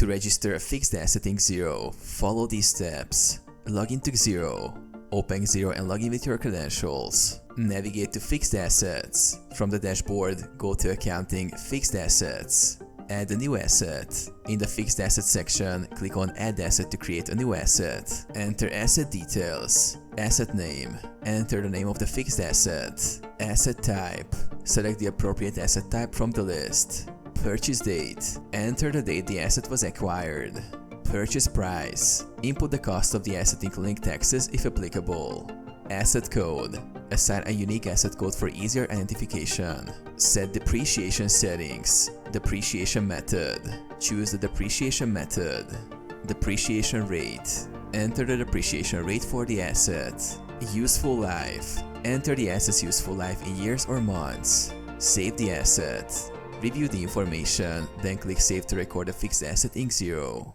To register a fixed asset in Xero, follow these steps. Log into Xero. Open Xero and log in with your credentials. Navigate to Fixed Assets. From the dashboard, go to Accounting, Fixed Assets. Add a new asset. In the Fixed Assets section, click on Add Asset to create a new asset. Enter asset details. Asset name. Enter the name of the fixed asset. Asset type. Select the appropriate asset type from the list. Purchase date. Enter the date the asset was acquired. Purchase price. Input the cost of the asset including taxes if applicable. Asset code. Assign a unique asset code for easier identification. Set depreciation settings. Depreciation method. Choose the depreciation method. Depreciation rate. Enter the depreciation rate for the asset. Useful life. Enter the asset's useful life in years or months. Save the asset. Review the information, then click Save to record a fixed asset in Xero.